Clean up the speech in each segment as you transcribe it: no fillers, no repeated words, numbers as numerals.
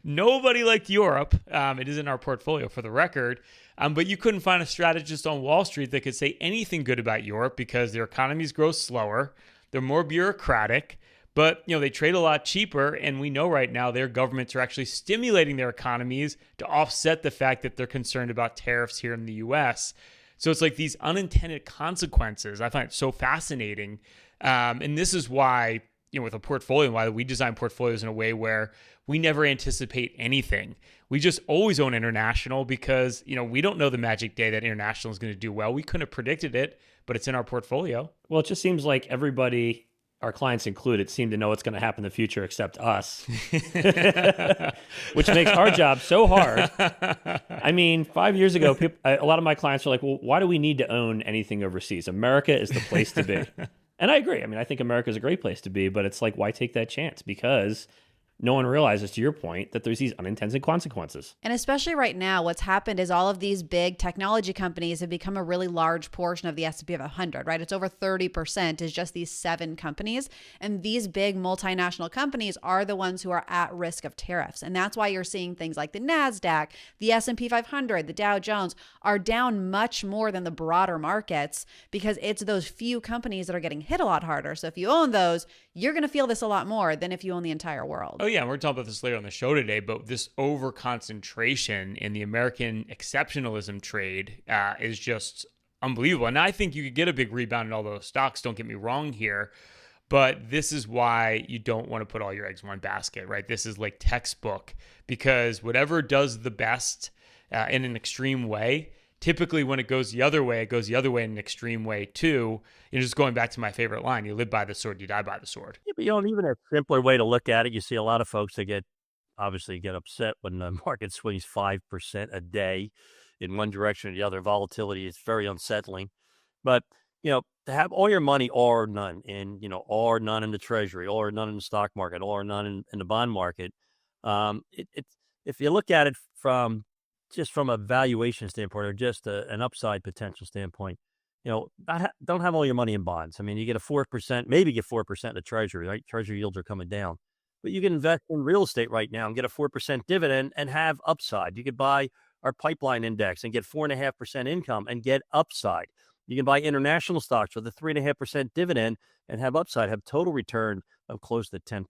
Nobody liked Europe. It is in our portfolio for the record. But you couldn't find a strategist on Wall Street that could say anything good about Europe because their economies grow slower. They're more bureaucratic, but they trade a lot cheaper. And we know right now their governments are actually stimulating their economies to offset the fact that they're concerned about tariffs here in the US. So it's like these unintended consequences. I find it so fascinating. And this is why, with a portfolio, why we design portfolios in a way where we never anticipate anything. We just always own international because, we don't know the magic day that international is going to do well. We couldn't have predicted it, but it's in our portfolio. Well, it just seems like everybody, our clients included, seem to know what's going to happen in the future except us, which makes our job so hard. I mean, 5 years ago, a lot of my clients are like, well, why do we need to own anything overseas? America is the place to be. And I agree. I mean, I think America is a great place to be, but it's like, why take that chance? Because no one realizes, to your point, that there's these unintended consequences. And especially right now, what's happened is all of these big technology companies have become a really large portion of the S&P 500, right? It's over 30% is just these 7 companies. And these big multinational companies are the ones who are at risk of tariffs. And that's why you're seeing things like the NASDAQ, the S&P 500, the Dow Jones are down much more than the broader markets because it's those few companies that are getting hit a lot harder. So if you own those, you're going to feel this a lot more than if you own the entire world. Oh, yeah. We're talking about this later on the show today, but this over concentration in the American exceptionalism trade is just unbelievable. And I think you could get a big rebound in all those stocks. Don't get me wrong here. But this is why you don't want to put all your eggs in one basket, right? This is like textbook because whatever does the best in an extreme way, typically when it goes the other way, it goes the other way in an extreme way too. Just going back to my favorite line, you live by the sword, you die by the sword. Yeah, but even a simpler way to look at it, you see a lot of folks that obviously get upset when the market swings 5% a day in one direction or the other. Volatility is very unsettling. But, to have all your money all or none in, all or none in the treasury, all or none in the stock market, all or none in the bond market, if you look at it from a valuation standpoint or just an upside potential standpoint, don't have all your money in bonds. I mean, you get a 4%, maybe get 4% in the treasury, right? Treasury yields are coming down. But you can invest in real estate right now and get a 4% dividend and have upside. You could buy our pipeline index and get 4.5% income and get upside. You can buy international stocks with a 3.5% dividend and have upside, have total return of close to 10%.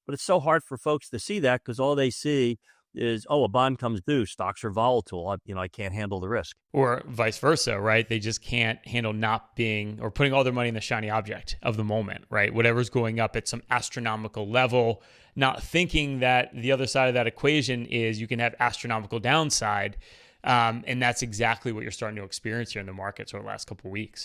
But it's so hard for folks to see that because all they see is, a bond comes due, stocks are volatile, I can't handle the risk. Or vice versa, right? They just can't handle not being or putting all their money in the shiny object of the moment, right? Whatever's going up at some astronomical level, not thinking that the other side of that equation is you can have astronomical downside. And that's exactly what you're starting to experience here in the markets over the last couple of weeks.